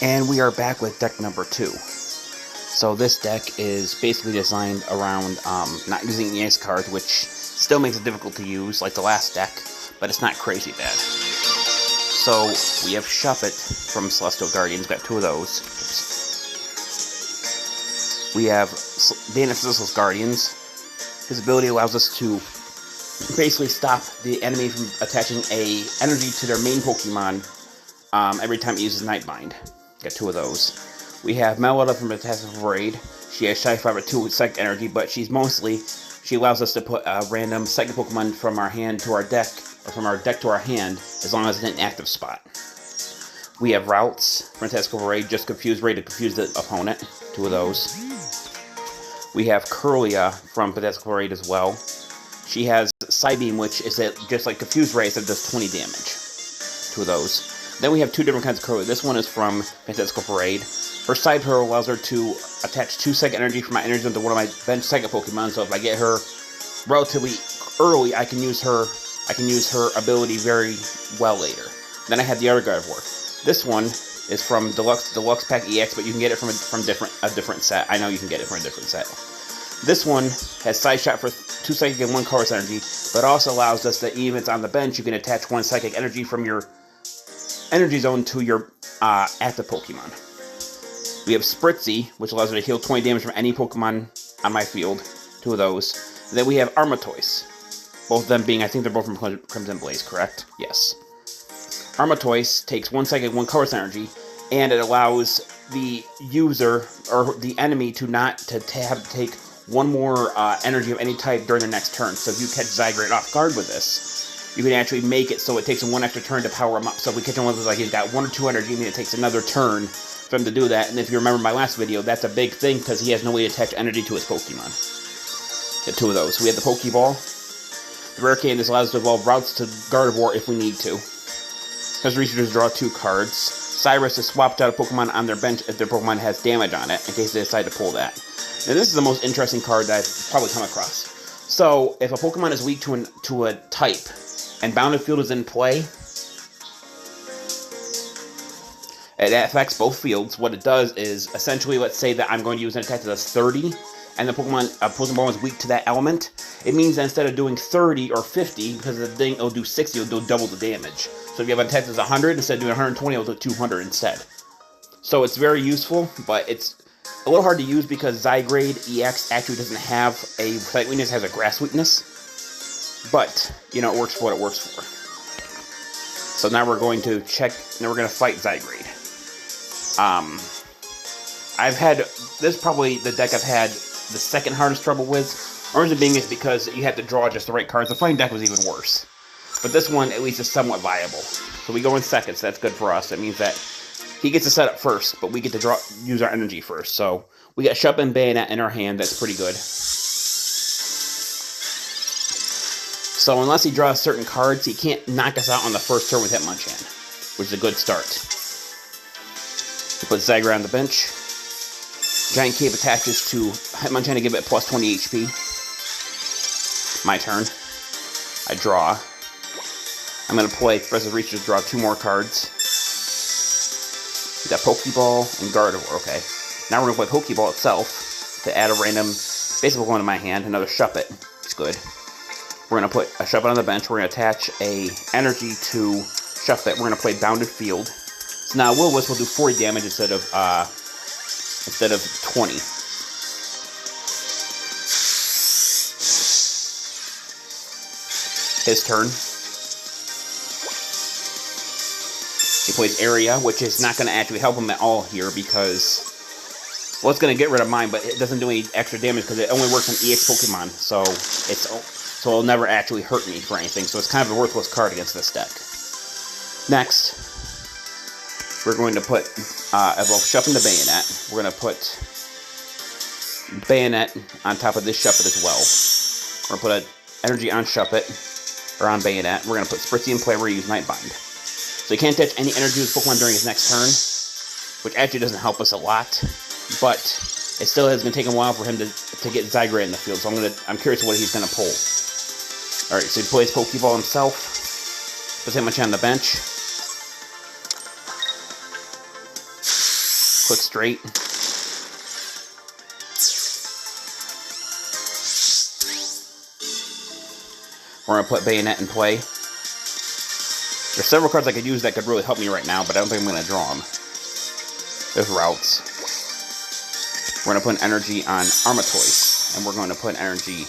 And we are back with deck number 2. So this deck is basically designed around not using EX cards, which still makes it difficult to use, like the last deck, but it's not crazy bad. So we have Shuppet from Celestial Guardians, got 2 of those. Oops. We have Banette Guardians. His ability allows us to basically stop the enemy from attaching a energy to their main Pokemon every time it uses Nightbind. Got 2 of those. We have Meloetta-Fantastical Parade. She has Shy 5 or 2 Psychic Energy, but she allows us to put a random Psychic Pokemon from our hand to our deck, or from our deck to our hand, as long as it's in an active spot. We have Ralts, Fantastical Parade, just confuse Ray to confuse the opponent. 2 of those. We have Kirla from Fantastical Parade as well. She has Psybeam, which is just like Confuse Ray, so it does 20 damage. 2 of those. Then we have 2 different kinds of Kirla. This one is from Fantastical Parade. Her side pearl allows her to attach 2 Psychic Energy from my energy into one of my bench Psychic Pokemon. So if I get her relatively early, I can use her ability very well later. Then I have the other Gardevoir. This one is from Deluxe Pack EX, but you can get it from a different set. I know you can get it from a different set. This one has Side Shot for 2 Psychic and 1 Colorless Energy, but also allows us that even if it's on the bench, you can attach 1 Psychic Energy from your Energy Zone to your active Pokemon. We have Spritzee, which allows me to heal 20 damage from any Pokemon on my field. 2 of those. And then we have Aromatisse. Both of them being, I think they're both from Crimson Blaze, correct? Yes. Aromatisse takes 1 Psychic, 1 Colorless Energy, and it allows the user, or the enemy, to have to take 1 more energy of any type during their next turn. So if you catch Zygarde off guard with this, you can actually make it so it takes him 1 extra turn to power him up. So if we catch him with like he's got 1 or 2 energy, I mean it takes another turn for him to do that. And if you remember my last video, that's a big thing because he has no way to attach energy to his Pokemon. Get 2 of those. We have the Pokeball. The Rare Candy allows us to evolve Ralts to Gardevoir if we need to. Because researchers draw 2 cards. Cyrus is swapped out a Pokemon on their bench if their Pokemon has damage on it, in case they decide to pull that. And this is the most interesting card that I've probably come across. So, if a Pokemon is weak to a type, and Bounded Field is in play, it affects both fields. What it does is, essentially, let's say that I'm going to use an attack that does 30, and the Pokemon is weak to that element. It means that instead of doing 30 or 50, because the thing will do 60, it'll do double the damage. So if you have an attack that's 100, instead of doing 120, it'll do 200 instead. So it's very useful, but it's a little hard to use because Zygarde EX actually doesn't have a Psychic weakness, it has a Grass weakness. But, you know, it works for what it works for. So now we're going to now we're going to fight Zygarde. This is probably the deck I've had the second hardest trouble with. The reason being is because you have to draw just the right cards. The fighting deck was even worse. But this one, at least, is somewhat viable. So we go in second, so that's good for us. That means that he gets to set up first, but we get to use our energy first. So we got Shuppet and Banette in our hand. That's pretty good. So unless he draws certain cards, he can't knock us out on the first turn with Hitmonchan, which is a good start. We put Zygarde on the bench. Giant Cape attaches to Hitmonchan to give it plus 20 HP. My turn. I draw. I'm going to play Professor Reach to draw 2 more cards. We got Pokeball and Gardevoir. Okay. Now we're going to play Pokeball itself to add a random basic Pokemon to my hand. Another Shuppet. It's good. We're going to put a Shuppet on the bench. We're going to attach a energy to Shuppet. We're going to play Bounded Field. So now Will-Wisp will do 40 damage instead of 20. His turn. He plays Area, which is not going to actually help him at all here because, well, it's going to get rid of mine, but it doesn't do any extra damage because it only works on EX Pokemon, so it'll never actually hurt me for anything. So it's kind of a worthless card against this deck. Next, we're going to put evolve Shuppet into Banette. We're going to put Banette on top of this Shuppet as well. We're going to put an energy on Shuppet, or on Banette. We're going to put Spritzee in play where you use Nightbind. So he can't attach any energy to his Pokemon during his next turn, which actually doesn't help us a lot, but it still is going to take a while for him to get Zygarde in the field, so I'm curious what he's going to pull. Alright, so he plays Pokeball himself, puts Hitmonchan on the bench. Quick Straight. We're going to put Banette in play. There's several cards I could use that could really help me right now, but I don't think I'm going to draw them. There's Ralts. We're going to put an energy on Aromatisse, and we're going to put an energy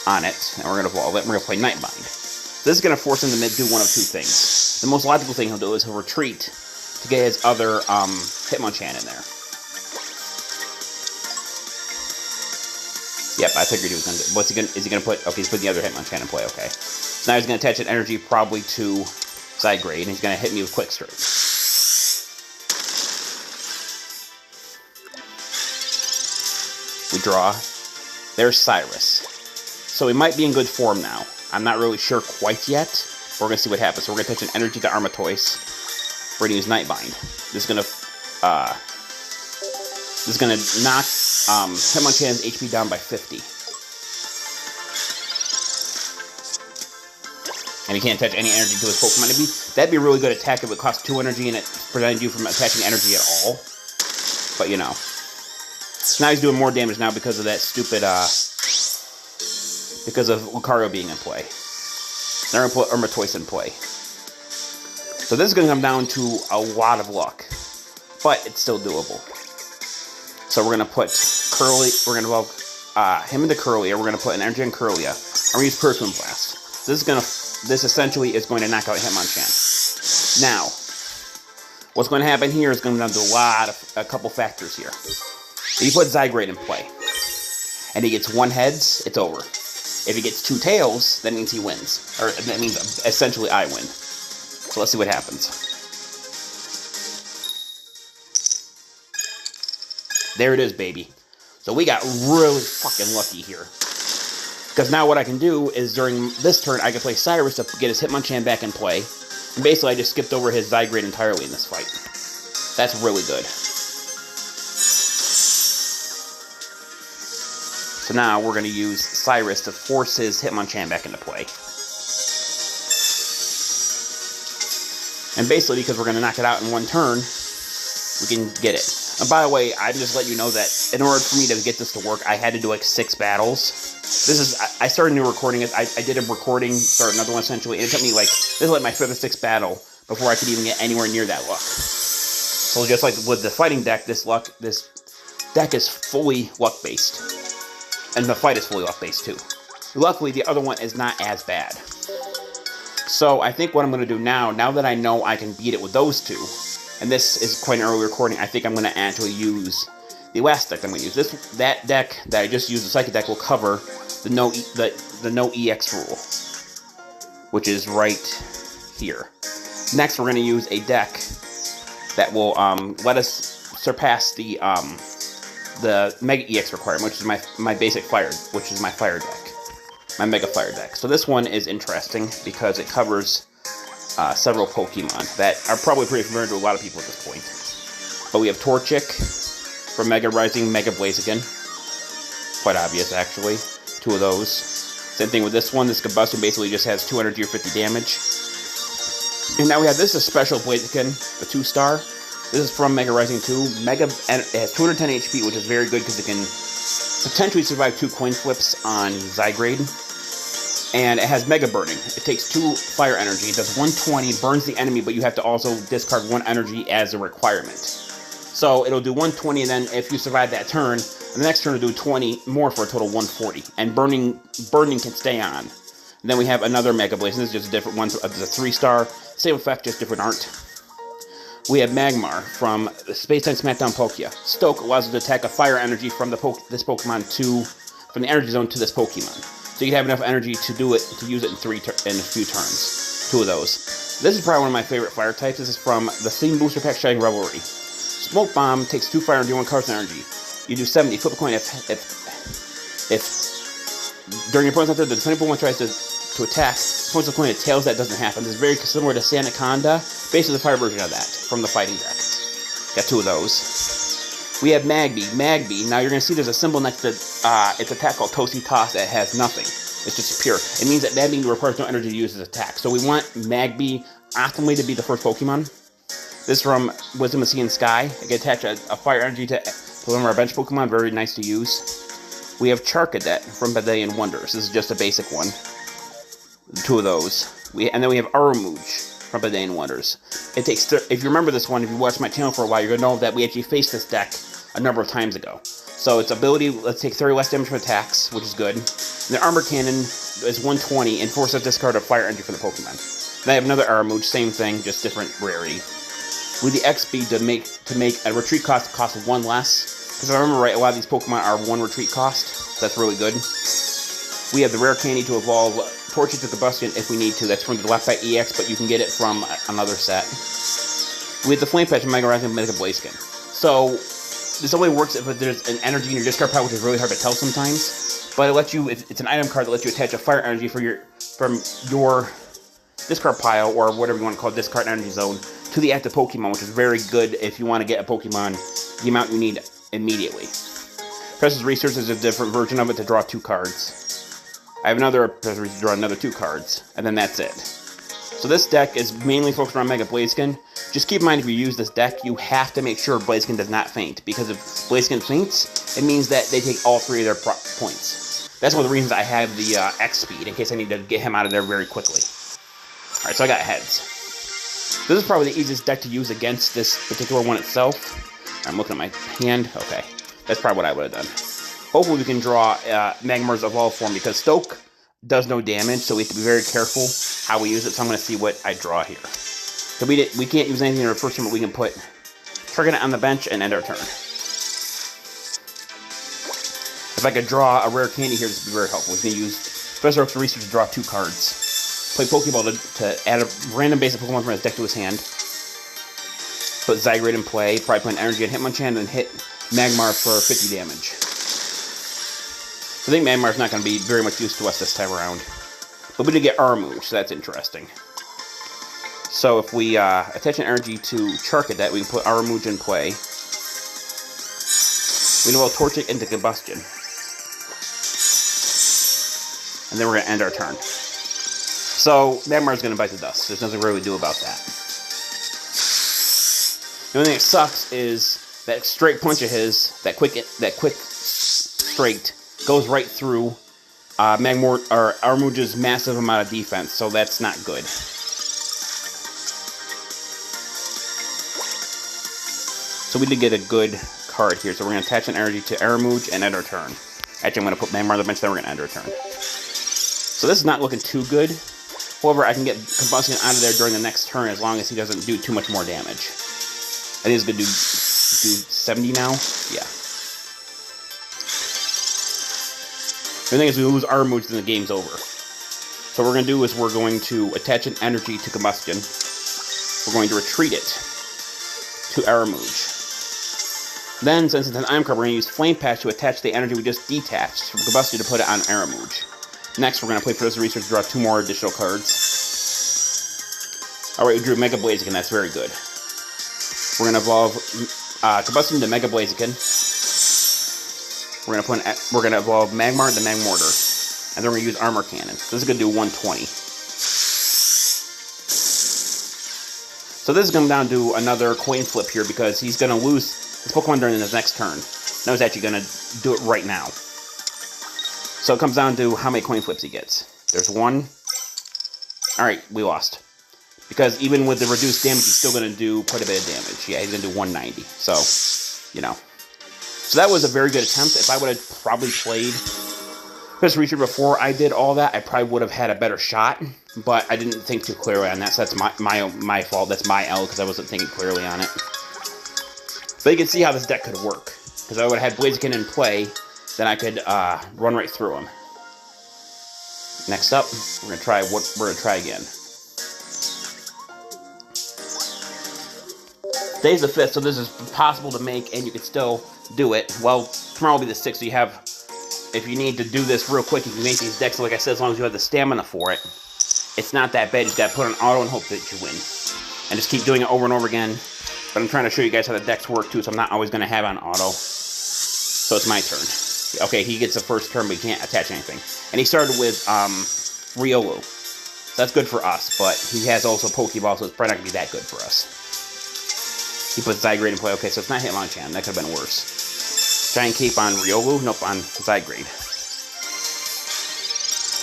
on it, and we're going to evolve it, and we're going to play Nightbind. This is going to force him to do one of two things. The most logical thing he'll do is he'll retreat to get his other Hitmonchan in there. Yep, I figured he was going to. What's he going to? Is he going to put? Okay, he's putting the other Hitmonchan in play. Okay, so now he's going to attach an energy probably to Zygarde, and he's going to hit me with Quick Straight. We draw. There's Cyrus. So he might be in good form now. I'm not really sure quite yet. But we're going to see what happens. So we're going to attach an energy to Aromatisse. We're going to use Nightbind. This is going to knock Hitmonchan's HP down by 50. And he can't attach any energy to his Pokemon. That'd be a really good attack if it costs 2 energy and it prevented you from attaching energy at all. But, you know. Now he's doing more damage now because of that stupid, because of Lucario being in play. Now we're going to put Aromatisse in play. So this is going to come down to a lot of luck. But it's still doable. So we're going to put Kirla, we're going to evolve him into Kirlia. We're going to put an energy on Kirlia. And we're going to use Perfume Blast. So this essentially is going to knock out Hitmonchan. Now, what's going to happen here is going to come down to a couple factors here. If you put Zygarde in play, and he gets 1 heads, it's over. If he gets 2 tails, that means he wins. Or that means essentially I win. So let's see what happens. There it is, baby. So we got really fucking lucky here. Because now what I can do is during this turn, I can play Cyrus to get his Hitmonchan back in play. And basically, I just skipped over his Zygarde entirely in this fight. That's really good. So now we're going to use Cyrus to force his Hitmonchan back into play. And basically, because we're going to knock it out in 1 turn, we can get it. And by the way, I'm just letting you know that in order for me to get this to work, I had to do like 6 battles. I started a new recording. I did a recording, started another one essentially, and it took me like, this is like my 5th or 6th battle before I could even get anywhere near that luck. So just like with the fighting deck, this deck is fully luck-based. And the fight is fully luck-based too. Luckily, the other one is not as bad. So I think what I'm going to do now that I know I can beat it with those 2, and this is quite an early recording, I think I'm going to actually use the last deck I'm going to use. That deck that I just used, the Psychic deck, will cover the no EX rule, which is right here. Next, we're going to use a deck that will let us surpass the Mega EX requirement, which is my basic fire, which is my fire deck, my Mega Fire deck. So this one is interesting because it covers several Pokemon that are probably pretty familiar to a lot of people at this point. But we have Torchic from Mega Rising, Mega Blaziken. Quite obvious, actually. 2 of those. Same thing with this one. This Combusken basically just has 2 energy or 50 damage. And now we have this is a special Blaziken, the 2-star. This is from Mega Rising 2. It has 210 HP, which is very good because it can potentially survive 2 coin flips on Zygarde. And it has Mega Burning. It takes 2 fire energy. It does 120, burns the enemy, but you have to also discard 1 energy as a requirement. So it'll do 120, and then if you survive that turn, the next turn it'll do 20 more for a total of 140. And burning can stay on. And then we have another Mega Blaze, and this is just a different one. It's a 3-star, same effect, just different art. We have Magmar from Space-Time Smackdown-Palkia. Stoke allows us to attack a fire energy from this Pokemon from the energy zone to this Pokemon. So you have enough energy to use it in a few turns. 2 of those. This is probably one of my favorite fire types. This is from the Theme Booster Pack Shining Revelry. Smoke Bomb takes 2 fire energy, 1 card's energy. You do 70. Flip a coin if during your opponent's turn, the defending Pokemon tries to attack. Points a coin, it tails. That doesn't happen. This is very similar to Sandaconda. Basically the fire version of that from the fighting deck. Got 2 of those. We have Magby. Now you're going to see there's a symbol next to its attack called Toasty Toss that has nothing. It's just pure. It means that Magby requires no energy to use its attack. So we want Magby optimally to be the first Pokemon. This is from Wisdom of Sea and Sky. I can attach a fire energy to one of our bench Pokemon. Very nice to use. We have Charcadet from Bidillion Wonders. This is just a basic one. 2 of those. And then we have Aromatisse from Bidillion Wonders. It takes. If you remember this one, if you watched my channel for a while, you're gonna know that we actually faced this deck a number of times ago. So its ability, let's take 30 less damage from attacks, which is good. And the Armor Cannon is 120 and forces discard a fire energy for the Pokemon. Then I have another Aromatisse, same thing, just different rarity. With the X speed to make a retreat cost of 1 less. Because if I remember right, a lot of these Pokemon are 1 retreat cost. So that's really good. We have the rare candy to evolve Torchic to Combusken if we need to. That's from the left by EX, but you can get it from another set. We have the Flame Patch and Mega Rising and Mega Blaziken. So this only works if there's an energy in your discard pile, which is really hard to tell sometimes. But it lets you. It's an item card that lets you attach a fire energy from your discard pile, or whatever you want to call it, discard energy zone, to the active Pokemon, which is very good if you want to get a Pokemon the amount you need immediately. Precious Resource is a different version of it to draw 2 cards. I have another Precious Resource to draw another 2 cards, and then that's it. So this deck is mainly focused around Mega Blaziken. Just keep in mind, if you use this deck, you have to make sure Blaziken does not faint, because if Blaziken faints, it means that they take all 3 of their points. That's one of the reasons I have the X speed, in case I need to get him out of there very quickly. Alright, so I got heads. This is probably the easiest deck to use against this particular one itself. I'm looking at my hand. Okay, that's probably what I would have done. Hopefully we can draw Magmar's Evolved form, because Stoke does no damage, so we have to be very careful how we use it. So I'm going to see what I draw here. So we can't use anything in our first turn, but we can put Charcadet on the bench and end our turn. If I could draw a rare candy here, this would be very helpful. We can use Professor Oak's Research to draw 2 cards. Play Pokeball to add a random basic Pokemon from his deck to his hand. Put Zygarde in play, probably put an energy on Hitmonchan, and then hit Magmar for 50 damage. I think Magmar's not going to be very much use to us this time around. But we did get Aromatisse, so that's interesting. So if we attach an energy to Charcadet, we can put Aromatisse in play. We can evolve Torchic into Combusken. And then we're going to end our turn. So Magmar's going to bite the dust. There's nothing really to do about that. The only thing that sucks is that straight punch of his, that quick straight, goes right through Aramuja's massive amount of defense, so that's not good. So we did get a good card here, so we're going to attach an energy to Aramuj and end our turn. Actually, I'm going to put Magmar on the bench, then we're going to end our turn. So this is not looking too good. However, I can get Combusken out of there during the next turn as long as he doesn't do too much more damage. I think he's going to do 70 now. Yeah. The thing is, we lose Aramuj, then the game's over. So what we're going to do is we're going to attach an energy to Combusken. We're going to retreat it to Aramuj. Then, since it's an item card, we're going to use Flame Patch to attach the energy we just detached from Combusken to put it on Aramuj. Next, we're going to play Professor Research to draw 2 more additional cards. Alright, we drew Mega Blaziken, that's very good. We're going to evolve Combusken to Mega Blaziken. We're going to evolve Magmar to Magmortor. And then we're going to use Armor Cannon. So this is going to do 120. So this is going down to another coin flip here, because he's going to lose his Pokemon during his next turn. Now he's actually going to do it right now. So it comes down to how many coin flips he gets. There's 1. Alright, we lost. Because even with the reduced damage, he's still going to do quite a bit of damage. Yeah, he's going to do 190. So, you know. So that was a very good attempt. If I would have probably played Professor Research before I did all that, I probably would have had a better shot. But I didn't think too clearly on that, so that's my fault. That's my L, because I wasn't thinking clearly on it. So you can see how this deck could work. Because I would have had Blaziken in play, then I could run right through him. Next up, we're gonna try again. Today's the 5th, so this is possible to make, and you can still do it. Well, tomorrow will be the 6th, so you have, if you need to do this real quick, you can make these decks, like I said, as long as you have the stamina for it. It's not that bad. You just gotta put on auto and hope that you win. And just keep doing it over and over again. But I'm trying to show you guys how the decks work too, so I'm not always gonna have on auto. So it's my turn. Okay, he gets the first turn, but he can't attach anything. And he started with Riolu. So that's good for us, but he has also Pokeball, so it's probably not going to be that good for us. He put Zygarde in play. Okay, so it's not Hitmonchan. That could have been worse. Giant Cape on Riolu. Nope, on Zygarde.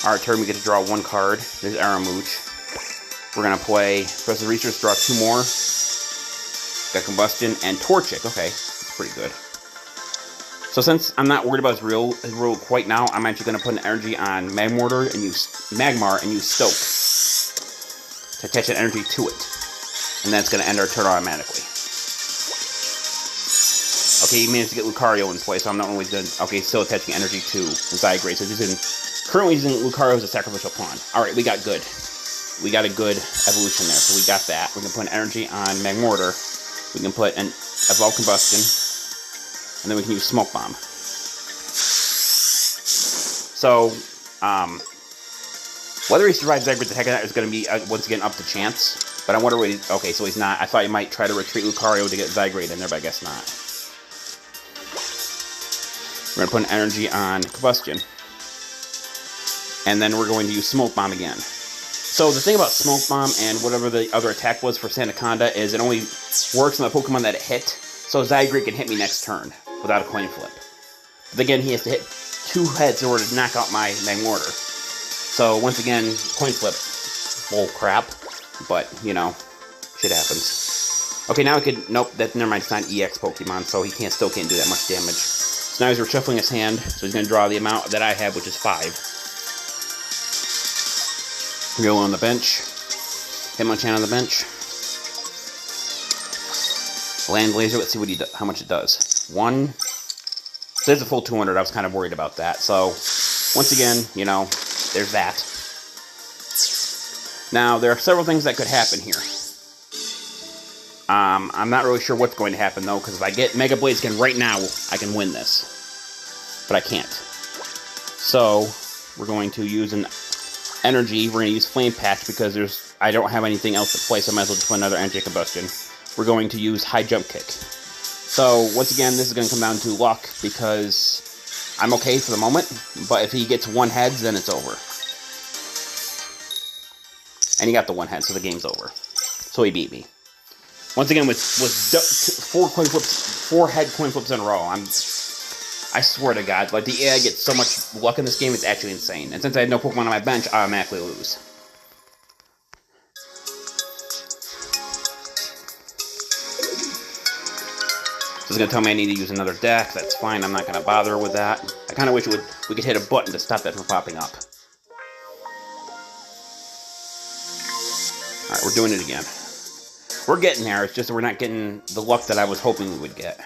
Our turn, we get to draw one card. There's Aromatisse. We're going to play Press the Research, draw two more. Got Combusken and Torchic. Okay, that's pretty good. So since I'm not worried about his rule quite now, I'm actually going to put an energy on Magmortor and use Magmar and use Stoke to attach an energy to it. And that's going to end our turn automatically. Okay, he managed to get Lucario in play, so I'm not only done. Okay, still attaching energy to Zygarde. So currently using Lucario as a sacrificial pawn. Alright, we got good. We got a good evolution there, so we got that. We can put an energy on Magmortor. We can put an Evolved Combusken. And then we can use Smoke Bomb. So, whether he survives Zygarde the heck of that is going to be, once again, up to chance. But I wonder what he's... Okay, so he's not... I thought he might try to retreat Lucario to get Zygarde in there, but I guess not. We're going to put an energy on Combusken. And then we're going to use Smoke Bomb again. So the thing about Smoke Bomb and whatever the other attack was for Sandaconda is it only works on the Pokemon that it hit. So Zygarde can hit me next turn without a coin flip. But again, he has to hit 2 heads in order to knock out my Magmortar. So once again, coin flip. Bull crap. But, you know, shit happens. Okay, now we could... Nope, never mind, it's not an EX Pokemon, so he still can't do that much damage. So now he's reshuffling his hand, so he's going to draw the amount that I have, which is 5. Go on the bench. Hitmonchan on the bench. Land Laser, let's see what how much it does. 1. So there's a full 200, I was kind of worried about that. So, once again, you know, there's that. Now, there are several things that could happen here. I'm not really sure what's going to happen, though, because if I get Mega Blaziken right now, I can win this. But I can't. So, we're going to use an energy. We're going to use Flame Patch, because I don't have anything else to play, so I might as well just put another Energy Combustion. We're going to use High Jump Kick. So, once again, this is going to come down to luck, because I'm okay for the moment, but if he gets 1 head, then it's over. And he got the 1 head, so the game's over. So he beat me. Once again, with 4 head coin flips in a row, I swear to God, like, the AI gets so much luck in this game, it's actually insane. And since I had no Pokemon on my bench, I automatically lose. It's going to tell me I need to use another deck. That's fine. I'm not going to bother with that. I kind of wish we could hit a button to stop that from popping up. Alright, we're doing it again. We're getting there. It's just that we're not getting the luck that I was hoping we would get.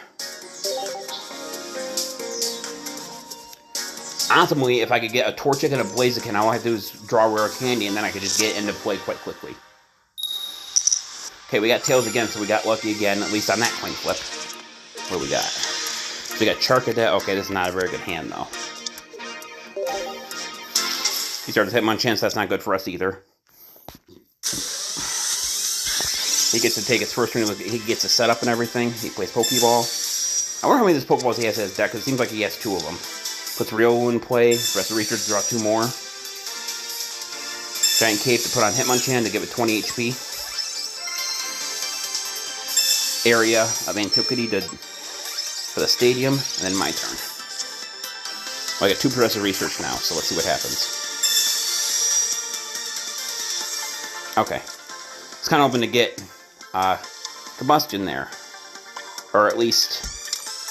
Ultimately, if I could get a Torchic and a Blaziken, all I have to do is draw Rare Candy, and then I could just get into play quite quickly. Okay, we got Tails again, so we got lucky again, at least on that coin flip. What do we got? So we got Charcadet. Okay, this is not a very good hand, though. He started to Hitmonchan, so that's not good for us either. He gets to take his first turn. He gets a setup and everything. He plays Pokeball. I wonder how many of these Pokeballs he has in his deck, because it seems like he has 2 of them. Puts Riolu in play. Rest of Research to draw 2 more. Giant Cape to put on Hitmonchan to give it 20 HP. Area of Antiquity for the stadium, and then my turn. Well, I got 2 Progressive Research now, so let's see what happens. Okay. It's kind of hoping to get Combusken there. Or at least...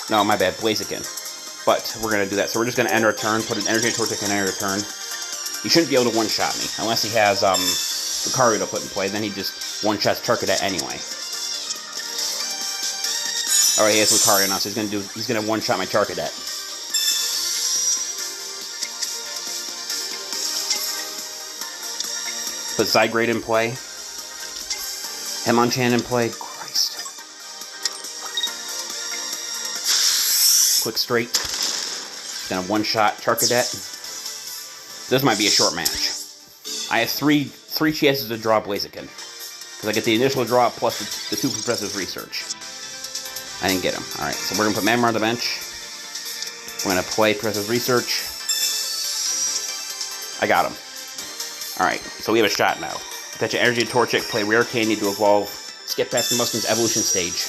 No, my bad, Blaziken. But we're going to do that. So we're just going to end our turn, put an Energy Torchic and end our turn. He shouldn't be able to one-shot me, unless he has Lucario to put in play. Then he just one-shots Charcadet anyway. Alright, he has Lucario now, so he's gonna one-shot my Charcadet. Put Zygarde in play. Hitmonchan in play. Christ. Quick straight. Gonna one-shot Charcadet. This might be a short match. I have three chances to draw Blaziken. Because I get the initial draw plus the 2 Progressive Research. I didn't get him. Alright, so we're going to put Magmar on the bench. We're going to play Progressive Research. I got him. Alright, so we have a shot now. Attach an Energy Torchic, play Rare Candy to evolve, skip past Combusken's evolution stage.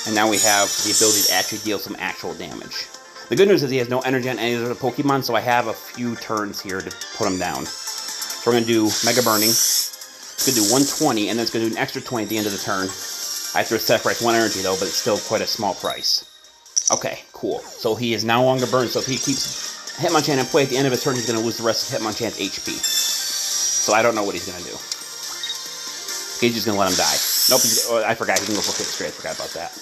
And now we have the ability to actually deal some actual damage. The good news is he has no energy on any of the Pokemon, so I have a few turns here to put him down. So we're going to do Mega Burning. It's going to do 120, and then it's going to do an extra 20 at the end of the turn. I have to sacrifice 1 energy, though, but it's still quite a small price. Okay, cool. So he is no longer burned, so if he keeps Hitmonchan in play at the end of his turn, he's going to lose the rest of Hitmonchan's HP. So I don't know what he's going to do. He's just going to let him die. Nope, I forgot. He can go for Quick Straight. I forgot about that.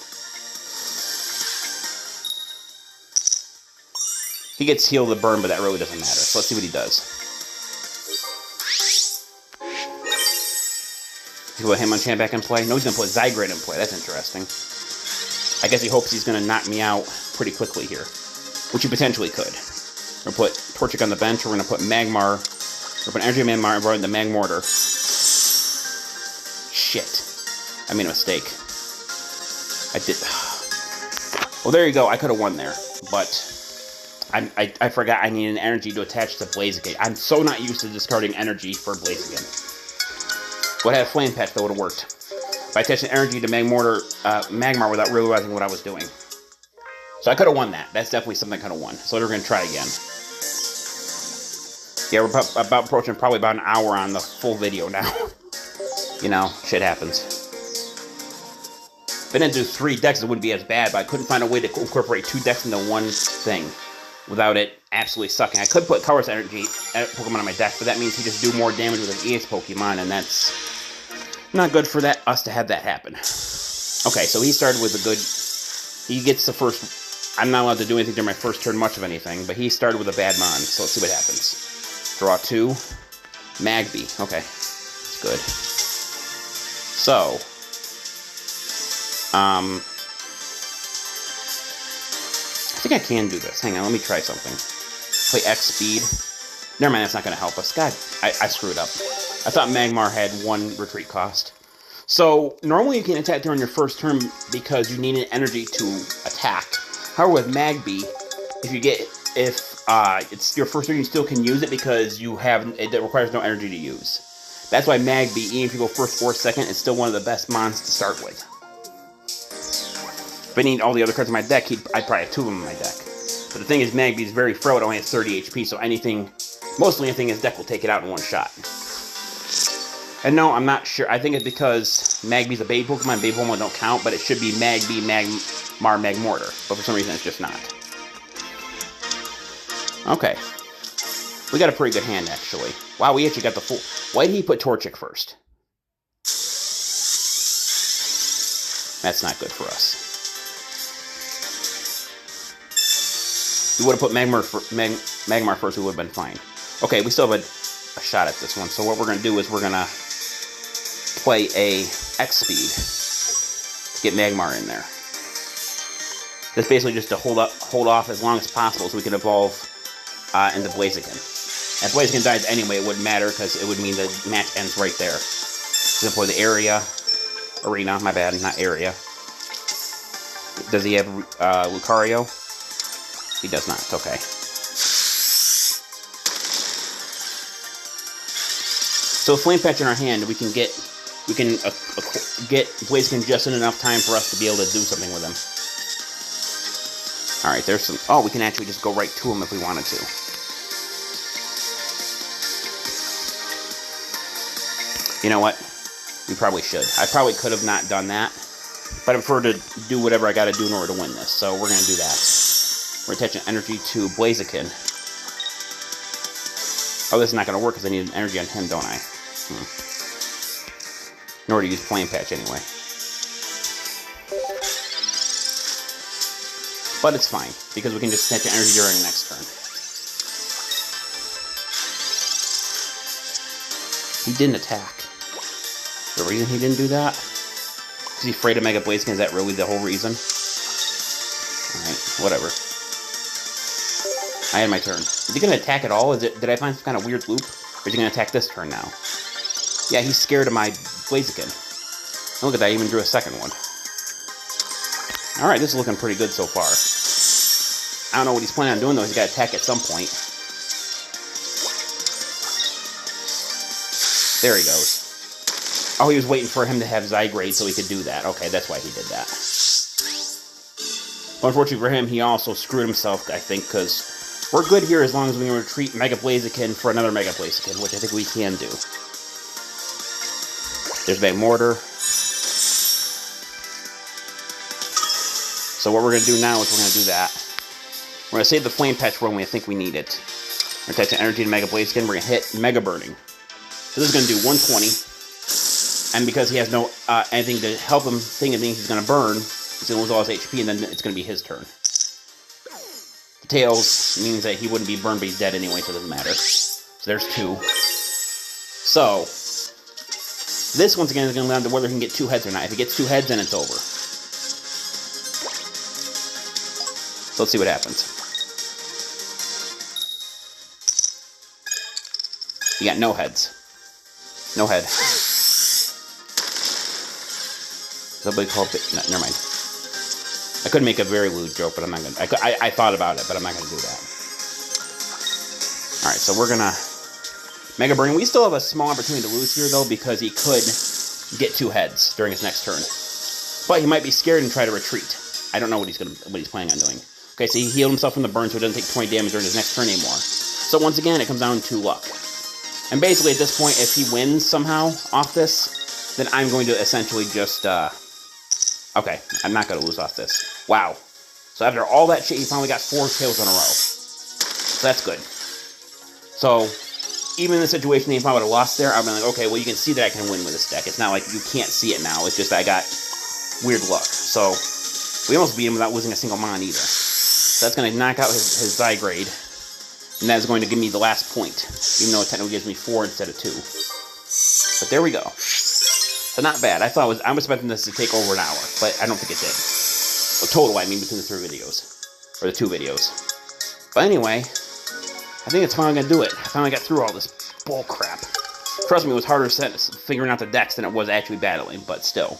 He gets healed the burn, but that really doesn't matter. So let's see what he does. He put Hitmonchan back in play? No, he's going to put Zygarde in play. That's interesting. I guess he hopes he's going to knock me out pretty quickly here, which he potentially could. We're going to put Torchic on the bench. We're going to put Magmar. We're going to put Energy Magmar and run the Magmortor. Shit. I made a mistake. I did. Well, there you go. I could have won there, but I forgot I need an energy to attach to Blaziken. I'm so not used to discarding energy for Blaziken. Would have had a Flame Patch that would have worked. By attaching energy to Magmar without realizing what I was doing. So I could have won that. That's definitely something I could have won. So we're going to try again. Yeah, we're about approaching probably about an hour on the full video now. You know, shit happens. If I didn't do 3 decks, it wouldn't be as bad, but I couldn't find a way to incorporate 2 decks into one thing without it absolutely sucking. I could put Colorless Energy Pokemon on my deck, but that means he just do more damage with an EX Pokemon, and that's not good for us to have that happen. Okay, so he started with a good... He gets the first... I'm not allowed to do anything during my first turn, much of anything, but he started with a bad Mon, so let's see what happens. Draw 2. Magby. Okay, it's good. So... I think I can do this. Hang on, let me try something. Play X speed. Never mind, that's not going to help us. God, I screwed up. I thought Magmar had 1 retreat cost. So, normally you can attack during your first turn because you need an energy to attack. However, with Magby, if it's your first turn, you still can use it because it requires no energy to use. That's why Magby, even if you go first or second, is still one of the best mons to start with. If I need all the other cards in my deck, I'd probably have 2 of them in my deck. But the thing is, Magby is very frail. It only has 30 HP, so mostly anything in his deck will take it out in 1 shot. And no, I'm not sure. I think it's because Magby's a baby Pokemon. Baby Pokemon don't count, but it should be Magby, Magmar, Magmortor. But for some reason, it's just not. Okay. We got a pretty good hand, actually. Wow, we actually got the full... Why did he put Torchic first? That's not good for us. We would have put Magmar first, we would have been fine. Okay, we still have a shot at this one. So what we're going to do is we're going to play a X speed to get Magmar in there. That's basically just to hold off as long as possible so we can evolve into Blaziken. If Blaziken dies anyway, it wouldn't matter because it would mean the match ends right there. So play the arena, my bad, not area. Does he have Lucario? He does not. Okay. So Flame Patch in our hand, we can get Blaziken just in enough time for us to be able to do something with him. All right, there's some. Oh, we can actually just go right to him if we wanted to. You know what? We probably should. I probably could have not done that, but I prefer to do whatever I got to do in order to win this. So we're gonna do that. We're attaching energy to Blaziken. Oh, this is not going to work because I need an energy on him, don't I? In order to use Flame Patch anyway. But it's fine, because we can just attach energy during the next turn. He didn't attack. The reason he didn't do that? Because he's afraid of Mega Blaziken? Is that really the whole reason? Alright, whatever. I had my turn. Is he going to attack at all? Did I find some kind of weird loop? Or is he going to attack this turn now? Yeah, he's scared of my Blaziken. Look at that, I even drew a second one. Alright, this is looking pretty good so far. I don't know what he's planning on doing though. He's got to attack at some point. There he goes. Oh, he was waiting for him to have Zygarde so he could do that. Okay, that's why he did that. But unfortunately for him, he also screwed himself, I think, because we're good here as long as we can retreat Mega Blaziken for another Mega Blaziken, which I think we can do. There's Magmortor. So what we're going to do now is we're going to do that. We're going to save the Flame Patch for when we think we need it. We're going to attach an energy to Mega Blaziken. We're going to hit Mega Burning. So this is going to do 120. And because he has no anything to help him think he's going to burn, he's going to lose all his HP, and then it's going to be his turn. The Tails means that he wouldn't be burned, but he's dead anyway, so it doesn't matter. So there's 2. So this, once again, is going to land to whether he can get 2 heads or not. If he gets 2 heads, then it's over. So let's see what happens. You got no heads. No head. Somebody called it. No, never mind. I could make a very lewd joke, but I'm not gonna. I thought about it, but I'm not gonna do that. All right, so we're gonna Mega Burn. We still have a small opportunity to lose here, though, because he could get 2 heads during his next turn. But he might be scared and try to retreat. I don't know what he's planning on doing. Okay, so he healed himself from the burn, so he doesn't take 20 damage during his next turn anymore. So once again, it comes down to luck. And basically, at this point, if he wins somehow off this, then I'm going to essentially just, okay, I'm not going to lose off this. Wow. So after all that shit, he finally got 4 tails in a row. So that's good. So, even in the situation, if I would have lost there, I'd be like, okay, well, you can see that I can win with this deck. It's not like you can't see it now. It's just that I got weird luck. So, we almost beat him without losing a single mon either. So that's going to knock out his Zygarde. And that's going to give me the last point, even though it technically gives me 4 instead of 2. But there we go. So not bad. I was expecting this to take over an hour, but I don't think it did. Well, total, I mean, between the 3 videos. Or the 2 videos. But anyway, I think it's finally going to do it. I finally got through all this bull crap. Trust me, it was harder figuring out the decks than it was actually battling, but still.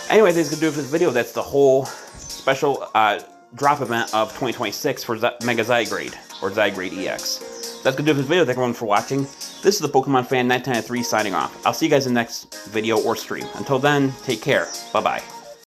Anyway, that's going to do it for this video. That's the whole special drop event of 2026 for Mega Zygarde, or Zygarde EX. That's going to do it for this video. Thank everyone for watching. This is the Pokemon Fan 993 signing off. I'll see you guys in the next video or stream. Until then, take care. Bye-bye.